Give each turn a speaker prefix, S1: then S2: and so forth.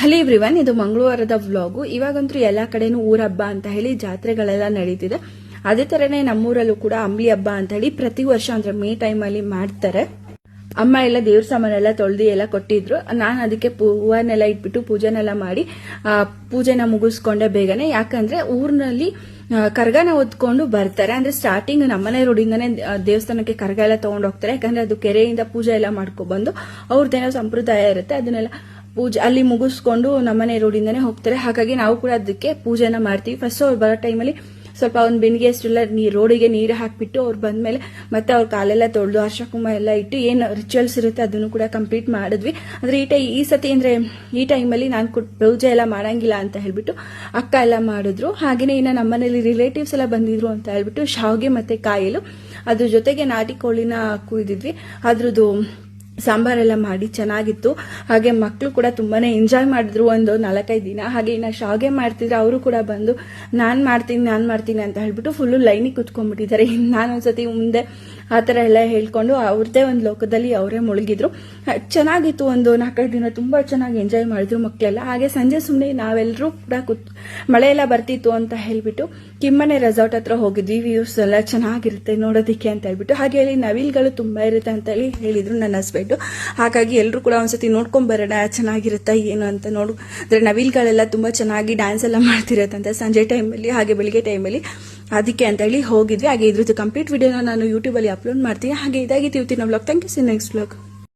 S1: Hello everyone, ಇದು ಮಂಗಳವಾರದ vlog. ಇವಾಗಂತೂ ಎಲ್ಲಾ ಕಡೆನೂ ಊರ ಹಬ್ಬ ಅಂತ ಹೇಳಿ ಜಾತ್ರೆಗಳೆಲ್ಲ ನಡೀತಿದೆ. ಅದೇ ತರನೇ ನಮ್ಮೂರಲ್ಲೂ ಕೂಡ ಅಂಬ್ಲಿ ಹಬ್ಬ ಅಂತ ಹೇಳಿ ಪ್ರತಿ ವರ್ಷ ಅಂದ್ರೆ ಮೇ ಟೈಮ್ ಅಲ್ಲಿ ಮಾಡ್ತಾರೆ. ಅಮ್ಮ ಎಲ್ಲ ದೇವ್ರ ಸಾಮಾನೆಲ್ಲ ತೊಳೆದು ಎಲ್ಲ ಕೊಟ್ಟಿದ್ರು. ನಾನು ಅದಕ್ಕೆ ಹೂವನ್ನೆಲ್ಲ ಇಟ್ಬಿಟ್ಟು ಪೂಜೆನೆಲ್ಲ ಮಾಡಿ ಪೂಜೆನ ಮುಗಿಸ್ಕೊಂಡೆ ಬೇಗನೆ. ಯಾಕಂದ್ರೆ ಊರಿನಲ್ಲಿ ಕರ್ಗನ ಹೊತ್ಕೊಂಡು ಬರ್ತಾರೆ. ಅಂದ್ರೆ ಸ್ಟಾರ್ಟಿಂಗ್ ನಮ್ಮನೆ ರೋಡಿಂದಾನೆ ದೇವಸ್ಥಾನಕ್ಕೆ ಕರ್ಗ ಎಲ್ಲ ತಗೊಂಡು ಹೋಗ್ತಾರೆ. ಯಾಕಂದ್ರೆ ಅದು ಕೆರೆಯಿಂದ ಪೂಜೆ ಎಲ್ಲ ಮಾಡ್ಕೊಬಂದು ಅವ್ರದ್ದೇನೋ ಸಂಪ್ರದಾಯ ಇರುತ್ತೆ, ಅದನ್ನೆಲ್ಲ ಪೂಜೆ ಅಲ್ಲಿ ಮುಗಿಸ್ಕೊಂಡು ನಮ್ಮನೆ ರೋಡಿಂದಾನೆ ಹೋಗ್ತಾರೆ. ಹಾಗಾಗಿ ನಾವು ಕೂಡ ಅದಕ್ಕೆ ಪೂಜೆನ ಮಾಡ್ತೀವಿ. ಫಸ್ಟ್ ಅವ್ರು ಬರೋ ಟೈಮಲ್ಲಿ ಸ್ವಲ್ಪ ಒಂದು ಬೆನ್ನಿಗೆ ಅಷ್ಟೆಲ್ಲ ರೋಡಿಗೆ ನೀರು ಹಾಕ್ಬಿಟ್ಟು ಅವ್ರು ಬಂದ್ಮೇಲೆ ಮತ್ತೆ ಅವ್ರ ಕಾಲೆಲ್ಲ ತೊಳೆದು ಅರ್ಶಿನ ಕುಂಕುಮ ಎಲ್ಲ ಇಟ್ಟು ಏನು ರಿಚುವಲ್ಸ್ ಇರುತ್ತೆ ಅದನ್ನು ಕೂಡ ಕಂಪ್ಲೀಟ್ ಮಾಡಿದ್ವಿ. ಅಂದ್ರೆ ಈ ಸತಿ ಅಂದ್ರೆ ಈ ಟೈಮಲ್ಲಿ ನಾನು ಪೂಜೆ ಎಲ್ಲ ಮಾಡಂಗಿಲ್ಲ ಅಂತ ಹೇಳ್ಬಿಟ್ಟು ಅಕ್ಕ ಎಲ್ಲ ಮಾಡಿದ್ರು. ಹಾಗೇನೆ ಇನ್ನು ನಮ್ಮನೇಲಿ ರಿಲೇಟಿವ್ಸ್ ಎಲ್ಲ ಬಂದಿದ್ರು ಅಂತ ಹೇಳ್ಬಿಟ್ಟು ಶಾವಿಗೆ ಮತ್ತೆ ಕಾಯಿಲು ಅದ್ರ ಜೊತೆಗೆ ನಾಟಿ ಕೋಳಿನ ಕುಯ್ದಿದ್ವಿ. ಅದ್ರದ್ದು ಸಾಂಬಾರೆಲ್ಲ ಮಾಡಿ ಚೆನ್ನಾಗಿತ್ತು. ಹಾಗೆ ಮಕ್ಕಳು ಕೂಡ ತುಂಬಾನೇ ಎಂಜಾಯ್ ಮಾಡಿದ್ರು ಒಂದು 4-5 ದಿನ. ಹಾಗೆ ಇನ್ನು ಶಾವಿಗೆ ಮಾಡ್ತಿದ್ರೆ ಅವರು ಕೂಡ ಬಂದು ನಾನ್ ಮಾಡ್ತೀನಿ ಅಂತ ಹೇಳ್ಬಿಟ್ಟು ಫುಲ್ಲು ಲೈನಿಗೆ ಕುತ್ಕೊಂಡ್ಬಿಟ್ಟಿದ್ದಾರೆ. ನಾನೊಂದ್ಸತಿ ಮುಂದೆ ಆ ಥರ ಎಲ್ಲ ಹೇಳ್ಕೊಂಡು ಅವ್ರದ್ದೇ ಒಂದು ಲೋಕದಲ್ಲಿ ಅವರೇ ಮುಳುಗಿದ್ರು. ಚೆನ್ನಾಗಿತ್ತು. ಒಂದು 4-5 ದಿನ ತುಂಬಾ ಚೆನ್ನಾಗಿ ಎಂಜಾಯ್ ಮಾಡಿದ್ರು ಮಕ್ಕಳೆಲ್ಲ. ಹಾಗೆ ಸಂಜೆ ಸುಮ್ಮನೆ ನಾವೆಲ್ಲರೂ ಕೂಡ ಮಳೆ ಎಲ್ಲ ಬರ್ತಿತ್ತು ಅಂತ ಹೇಳ್ಬಿಟ್ಟು ಕಿಮ್ಮನೆ ರೆಸಾರ್ಟ್ ಹತ್ರ ಹೋಗಿದ್ವಿ. ವ್ಯೂಸ್ ಎಲ್ಲ ಚೆನ್ನಾಗಿರುತ್ತೆ ನೋಡೋದಿಕ್ಕೆ ಅಂತ ಹೇಳ್ಬಿಟ್ಟು. ಹಾಗೆ ಅಲ್ಲಿ ನವಿಲ್ಗಳು ತುಂಬಾ ಇರುತ್ತೆ ಅಂತ ಹೇಳಿ ಹೇಳಿದ್ರು ನನ್ನ ಹಸ್ಬೆಂಡ್. ಹಾಗಾಗಿ ಎಲ್ಲರೂ ಕೂಡ ಒಂದ್ಸತಿ ನೋಡ್ಕೊಂಡ್ ಬರೋಣ ಚೆನ್ನಾಗಿರುತ್ತಾ ಏನು ಅಂತ ನೋಡಿದ್ರೆ ನವಿಲ್ಗಳೆಲ್ಲ ತುಂಬಾ ಚೆನ್ನಾಗಿ ಡ್ಯಾನ್ಸ್ ಎಲ್ಲ ಮಾಡ್ತಿರತ್ತಂತೆ ಸಂಜೆ ಟೈಮಲ್ಲಿ ಹಾಗೆ ಬೆಳಿಗ್ಗೆ ಟೈಮಲ್ಲಿ. ಅದಕ್ಕೆ ಅಂತ ಹೇಳಿ ಹೋಗಿದ್ವಿ. ಹಾಗೆ ಇದ್ರದ್ದು ಕಂಪ್ಲೀಟ್ ವಿಡಿಯೋನ ನಾನು ಯೂಟ್ಯೂಬಲ್ಲಿ ಅಪ್ಲೋಡ್ ಮಾಡ್ತೀನಿ. ಹಾಗೆ ಇದಾಗಿತ್ತು ಇವತ್ತಿನ vlog. Thank you. See next vlog.